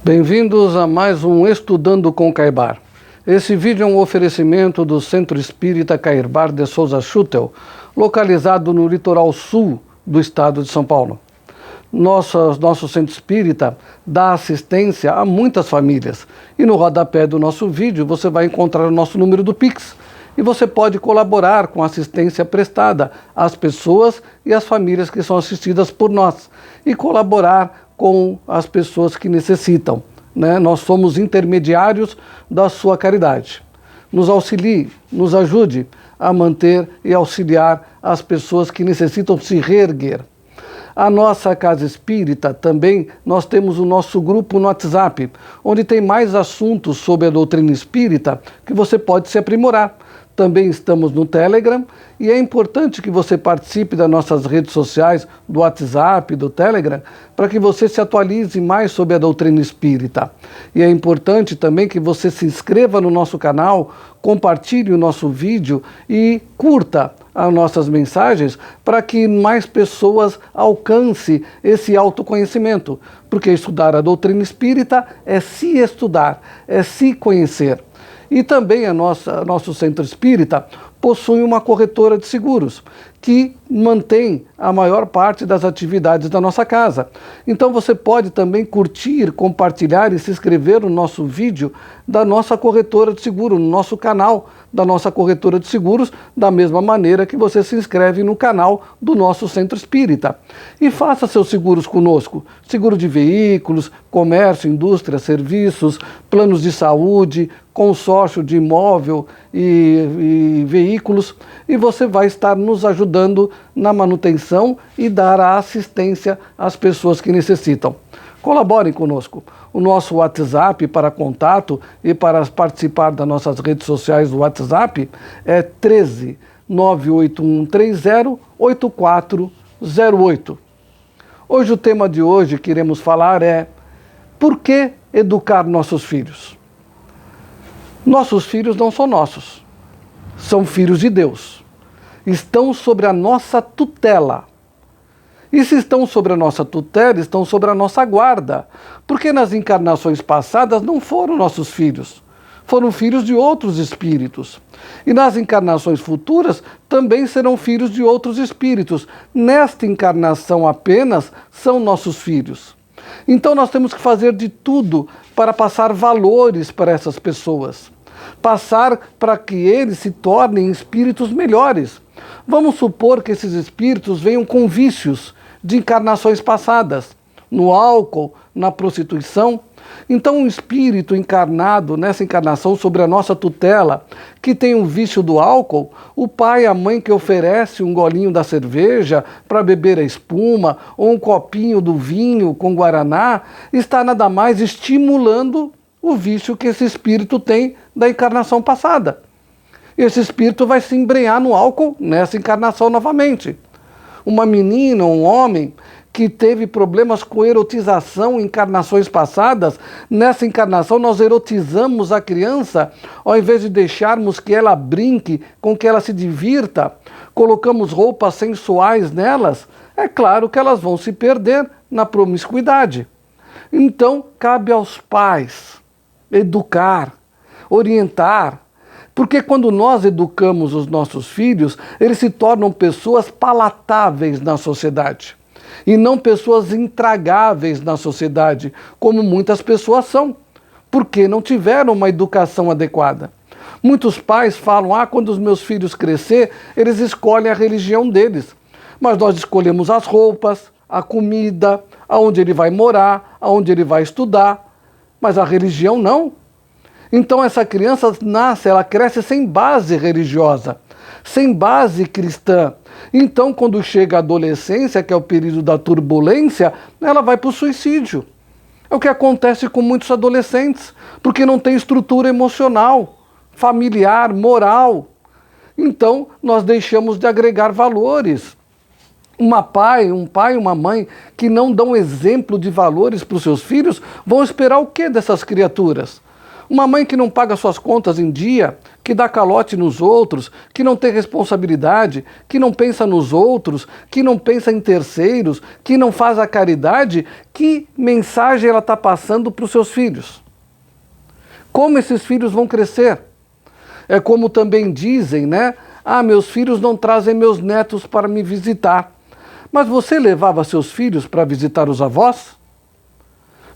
Bem-vindos a mais um Estudando com Caibar. Esse vídeo é um oferecimento do Centro Espírita Caibar de Souza Schutel, localizado no litoral sul do estado de São Paulo. Nosso Centro Espírita dá assistência a muitas famílias e no rodapé do nosso vídeo você vai encontrar o nosso número do Pix e você pode colaborar com a assistência prestada às pessoas e às famílias que são assistidas por nós e colaborar com as pessoas que necessitam, né? Nós somos intermediários da sua caridade. Nos auxilie, nos ajude a manter e auxiliar as pessoas que necessitam se reerguer. A nossa Casa Espírita também, nós temos o nosso grupo no WhatsApp, onde tem mais assuntos sobre a doutrina espírita que você pode se aprimorar. Também estamos no Telegram e é importante que você participe das nossas redes sociais, do WhatsApp, do Telegram, para que você se atualize mais sobre a doutrina espírita. E é importante também que você se inscreva no nosso canal, compartilhe o nosso vídeo e curta as nossas mensagens para que mais pessoas alcancem esse autoconhecimento. Porque estudar a doutrina espírita é se estudar, é se conhecer. E também nosso Centro Espírita possui uma corretora de seguros, que mantém a maior parte das atividades da nossa casa. Então você pode também curtir, compartilhar e se inscrever no nosso vídeo da nossa corretora de seguro, no nosso canal da nossa corretora de seguros, da mesma maneira que você se inscreve no canal do nosso Centro Espírita. E faça seus seguros conosco, seguro de veículos, comércio, indústria, serviços, planos de saúde, consórcio de imóvel e veículos, e você vai estar nos ajudando na manutenção e dar a assistência às pessoas que necessitam. Colaborem conosco. O nosso WhatsApp para contato e para participar das nossas redes sociais do WhatsApp é 13 98130 8408. Hoje o tema de hoje que iremos falar é: por que educar nossos filhos? Nossos filhos não são nossos, são filhos de Deus. Estão sobre a nossa tutela. E se estão sobre a nossa tutela, estão sobre a nossa guarda, porque nas encarnações passadas não foram nossos filhos, foram filhos de outros espíritos. E nas encarnações futuras também serão filhos de outros espíritos. Nesta encarnação apenas são nossos filhos. Então nós temos que fazer de tudo para passar valores para essas pessoas. Passar para que eles se tornem espíritos melhores. Vamos supor que esses espíritos venham com vícios de encarnações passadas, no álcool, na prostituição. Então um espírito encarnado nessa encarnação sobre a nossa tutela, que tem um vício do álcool, o pai e a mãe que oferece um golinho da cerveja para beber a espuma, ou um copinho do vinho com guaraná, está nada mais estimulando o vício que esse espírito tem da encarnação passada. Esse espírito vai se embrenhar no álcool nessa encarnação novamente. Uma menina, um homem que teve problemas com erotização em encarnações passadas, nessa encarnação nós erotizamos a criança, ao invés de deixarmos que ela brinque, com que ela se divirta, colocamos roupas sensuais nelas, é claro que elas vão se perder na promiscuidade. Então, cabe aos pais educar, orientar, porque quando nós educamos os nossos filhos, eles se tornam pessoas palatáveis na sociedade e não pessoas intragáveis na sociedade, como muitas pessoas são, porque não tiveram uma educação adequada. Muitos pais falam: quando os meus filhos crescer, eles escolhem a religião deles. Mas nós escolhemos as roupas, a comida, aonde ele vai morar, aonde ele vai estudar, mas a religião não. Então essa criança nasce, ela cresce sem base religiosa, sem base cristã. Então quando chega a adolescência, que é o período da turbulência, ela vai para o suicídio. É o que acontece com muitos adolescentes, porque não tem estrutura emocional, familiar, moral. Então nós deixamos de agregar valores. Um pai e uma mãe que não dão exemplo de valores para os seus filhos, vão esperar o que dessas criaturas? Uma mãe que não paga suas contas em dia, que dá calote nos outros, que não tem responsabilidade, que não pensa nos outros, que não pensa em terceiros, que não faz a caridade, que mensagem ela está passando para os seus filhos? Como esses filhos vão crescer? É como também dizem, né? Ah, meus filhos não trazem meus netos para me visitar. Mas você levava seus filhos para visitar os avós?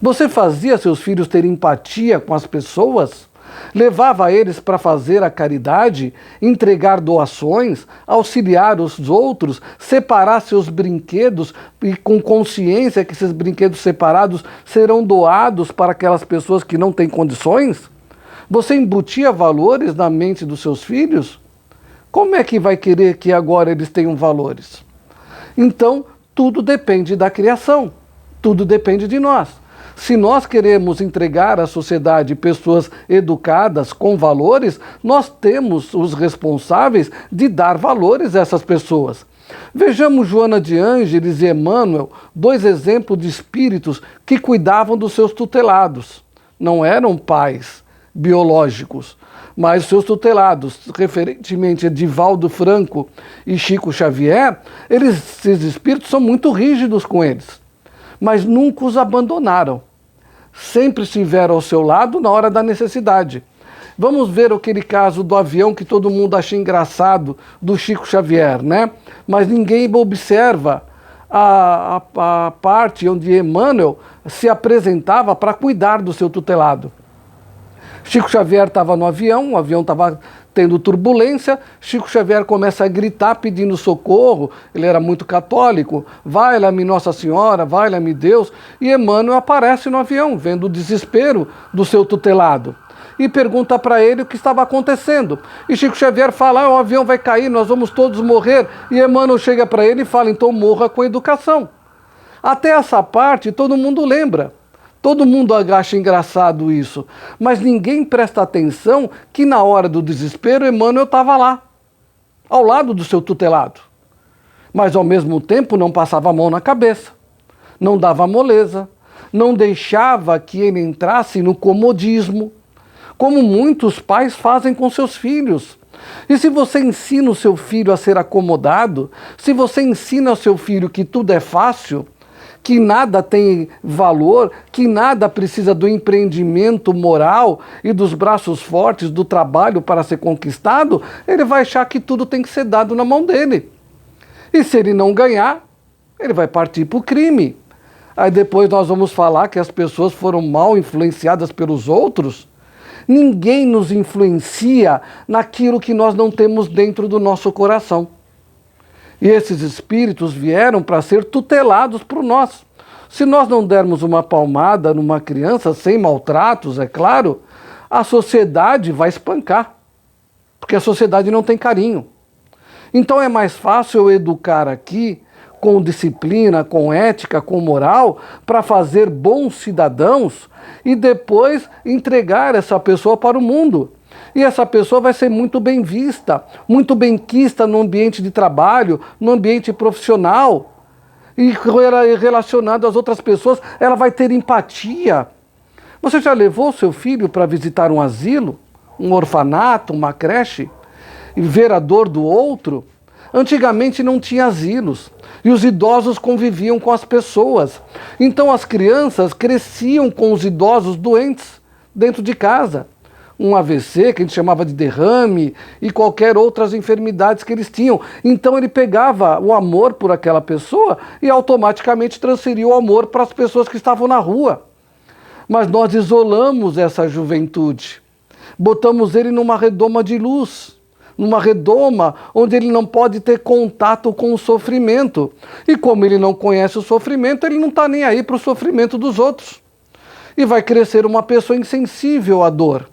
Você fazia seus filhos ter empatia com as pessoas? Levava eles para fazer a caridade, entregar doações, auxiliar os outros, separar seus brinquedos e com consciência que esses brinquedos separados serão doados para aquelas pessoas que não têm condições? Você embutia valores na mente dos seus filhos? Como é que vai querer que agora eles tenham valores? Então, tudo depende da criação, tudo depende de nós. Se nós queremos entregar à sociedade pessoas educadas com valores, nós temos os responsáveis de dar valores a essas pessoas. Vejamos Joana de Ângeles e Emmanuel, dois exemplos de espíritos que cuidavam dos seus tutelados. Não eram pais biológicos, mas seus tutelados, referentemente Edivaldo Franco e Chico Xavier, esses espíritos são muito rígidos com eles, mas nunca os abandonaram. Sempre estiveram ao seu lado na hora da necessidade. Vamos ver aquele caso do avião que todo mundo acha engraçado, do Chico Xavier, né? Mas ninguém observa a parte onde Emmanuel se apresentava para cuidar do seu tutelado. Chico Xavier estava no avião, o avião estava tendo turbulência, Chico Xavier começa a gritar pedindo socorro, ele era muito católico, vai-me Nossa Senhora, vai-me Deus, e Emmanuel aparece no avião, vendo o desespero do seu tutelado, e pergunta para ele o que estava acontecendo. E Chico Xavier fala, o avião vai cair, nós vamos todos morrer, e Emmanuel chega para ele e fala, então morra com educação. Até essa parte todo mundo lembra. Todo mundo acha engraçado isso, mas ninguém presta atenção que na hora do desespero Emmanuel estava lá, ao lado do seu tutelado. Mas ao mesmo tempo não passava a mão na cabeça, não dava moleza, não deixava que ele entrasse no comodismo, como muitos pais fazem com seus filhos. E se você ensina o seu filho a ser acomodado, se você ensina ao seu filho que tudo é fácil, que nada tem valor, que nada precisa do empreendimento moral e dos braços fortes do trabalho para ser conquistado, ele vai achar que tudo tem que ser dado na mão dele. E se ele não ganhar, ele vai partir para o crime. Aí depois nós vamos falar que as pessoas foram mal influenciadas pelos outros. Ninguém nos influencia naquilo que nós não temos dentro do nosso coração. E esses espíritos vieram para ser tutelados por nós. Se nós não dermos uma palmada numa criança, sem maltratos, é claro, a sociedade vai espancar, porque a sociedade não tem carinho. Então é mais fácil eu educar aqui, com disciplina, com ética, com moral, para fazer bons cidadãos e depois entregar essa pessoa para o mundo. E essa pessoa vai ser muito bem vista, muito bem quista no ambiente de trabalho, no ambiente profissional. E relacionado às outras pessoas, ela vai ter empatia. Você já levou seu filho para visitar um asilo, um orfanato, uma creche, e ver a dor do outro? Antigamente não tinha asilos, e os idosos conviviam com as pessoas. Então as crianças cresciam com os idosos doentes dentro de casa. Um AVC, que a gente chamava de derrame, e qualquer outras enfermidades que eles tinham. Então ele pegava o amor por aquela pessoa e automaticamente transferia o amor para as pessoas que estavam na rua. Mas nós isolamos essa juventude, botamos ele numa redoma de luz, numa redoma onde ele não pode ter contato com o sofrimento. E como ele não conhece o sofrimento, ele não está nem aí para o sofrimento dos outros. E vai crescer uma pessoa insensível à dor,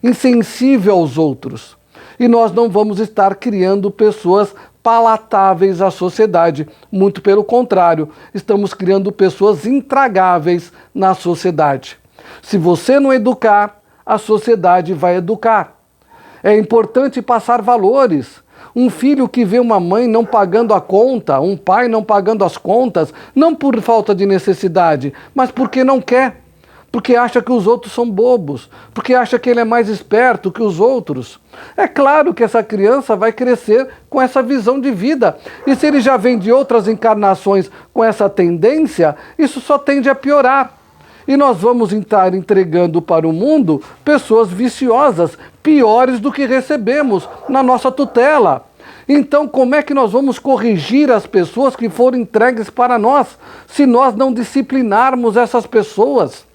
insensível aos outros. E nós não vamos estar criando pessoas palatáveis à sociedade. Muito pelo contrário, estamos criando pessoas intragáveis na sociedade. Se você não educar, a sociedade vai educar. É importante passar valores. Um filho que vê uma mãe não pagando a conta, um pai não pagando as contas, não por falta de necessidade, mas porque não quer. porque acha que os outros são bobos, porque acha que ele é mais esperto que os outros. É claro que essa criança vai crescer com essa visão de vida. E se ele já vem de outras encarnações com essa tendência, isso só tende a piorar. E nós vamos estar entregando para o mundo pessoas viciosas, piores do que recebemos na nossa tutela. Então, como é que nós vamos corrigir as pessoas que foram entregues para nós, se nós não disciplinarmos essas pessoas?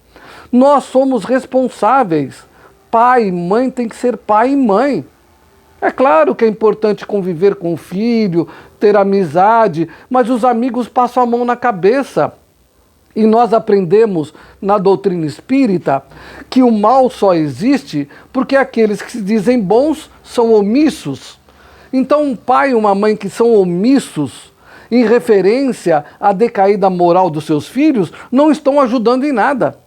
Nós somos responsáveis. Pai e mãe tem que ser pai e mãe. É claro que é importante conviver com o filho, ter amizade, mas os amigos passam a mão na cabeça. E nós aprendemos na doutrina espírita que o mal só existe porque aqueles que se dizem bons são omissos. Então um pai e uma mãe que são omissos em referência à decaída moral dos seus filhos não estão ajudando em nada.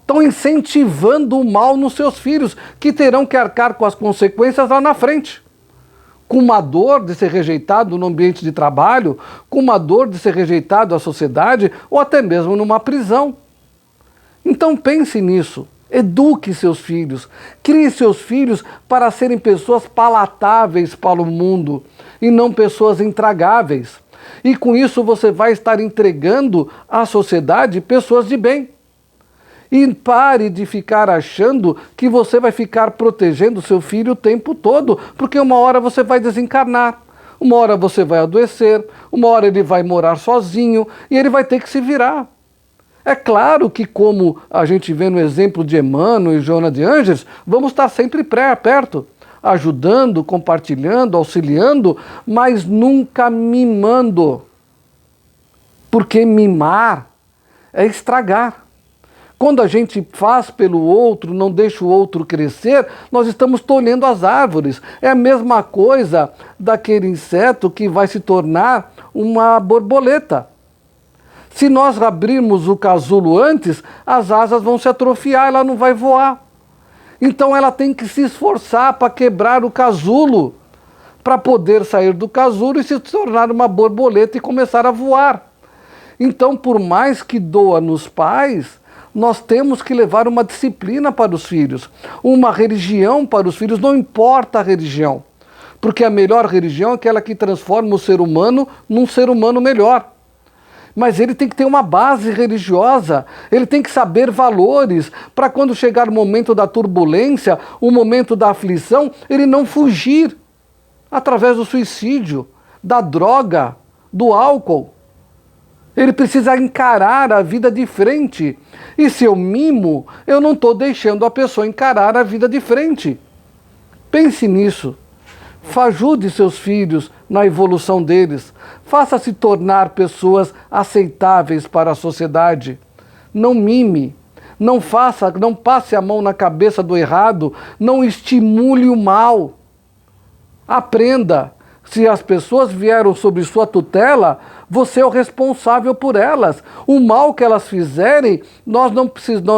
Estão incentivando o mal nos seus filhos, que terão que arcar com as consequências lá na frente. Com uma dor de ser rejeitado no ambiente de trabalho, com uma dor de ser rejeitado à sociedade, ou até mesmo numa prisão. Então pense nisso, eduque seus filhos, crie seus filhos para serem pessoas palatáveis para o mundo, e não pessoas intragáveis. E com isso você vai estar entregando à sociedade pessoas de bem. E pare de ficar achando que você vai ficar protegendo seu filho o tempo todo, porque uma hora você vai desencarnar, uma hora você vai adoecer, uma hora ele vai morar sozinho e ele vai ter que se virar. É claro que, como a gente vê no exemplo de Emmanuel e Joana de Ângeles, vamos estar sempre perto, ajudando, compartilhando, auxiliando, mas nunca mimando. Porque mimar é estragar. Quando a gente faz pelo outro, não deixa o outro crescer, nós estamos tolhendo as árvores. É a mesma coisa daquele inseto que vai se tornar uma borboleta. Se nós abrirmos o casulo antes, as asas vão se atrofiar, ela não vai voar. Então ela tem que se esforçar para quebrar o casulo, para poder sair do casulo e se tornar uma borboleta e começar a voar. Então, por mais que doa nos pais, nós temos que levar uma disciplina para os filhos, uma religião para os filhos, não importa a religião, porque a melhor religião é aquela que transforma o ser humano num ser humano melhor. Mas ele tem que ter uma base religiosa, ele tem que saber valores, para quando chegar o momento da turbulência, o momento da aflição, ele não fugir através do suicídio, da droga, do álcool. Ele precisa encarar a vida de frente. E se eu mimo, eu não estou deixando a pessoa encarar a vida de frente. Pense nisso. Ajude seus filhos na evolução deles. Faça-se tornar pessoas aceitáveis para a sociedade. Não mime. Não passe a mão na cabeça do errado. Não estimule o mal. Aprenda. Se as pessoas vieram sob sua tutela, você é o responsável por elas. O mal que elas fizerem, nós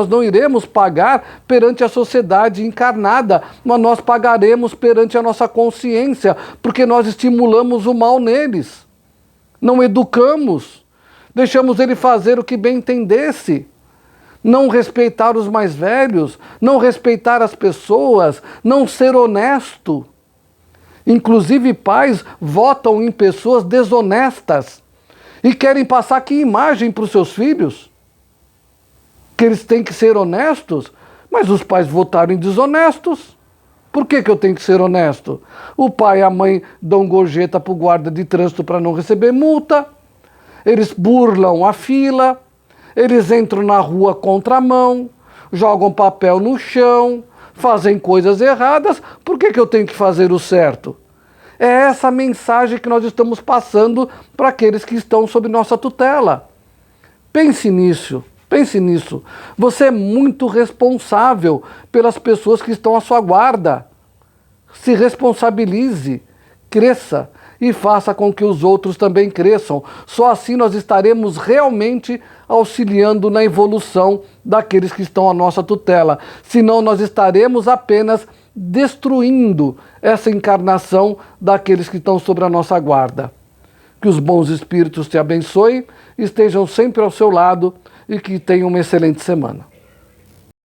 não iremos pagar perante a sociedade encarnada, mas nós pagaremos perante a nossa consciência, porque nós estimulamos o mal neles. Não educamos, deixamos ele fazer o que bem entendesse. Não respeitar os mais velhos, não respeitar as pessoas, não ser honesto. Inclusive pais votam em pessoas desonestas e querem passar que imagem para os seus filhos? Que eles têm que ser honestos, mas os pais votaram em desonestos. Por que eu tenho que ser honesto? O pai e a mãe dão gorjeta para o guarda de trânsito para não receber multa, eles burlam a fila, eles entram na rua contramão, jogam papel no chão, fazem coisas erradas. Por que eu tenho que fazer o certo? É essa mensagem que nós estamos passando para aqueles que estão sob nossa tutela. Pense nisso, pense nisso. Você é muito responsável pelas pessoas que estão à sua guarda. Se responsabilize, cresça e faça com que os outros também cresçam. Só assim nós estaremos realmente auxiliando na evolução daqueles que estão à nossa tutela. Senão nós estaremos apenas destruindo essa encarnação daqueles que estão sobre a nossa guarda. Que os bons espíritos te abençoem, estejam sempre ao seu lado e que tenham uma excelente semana.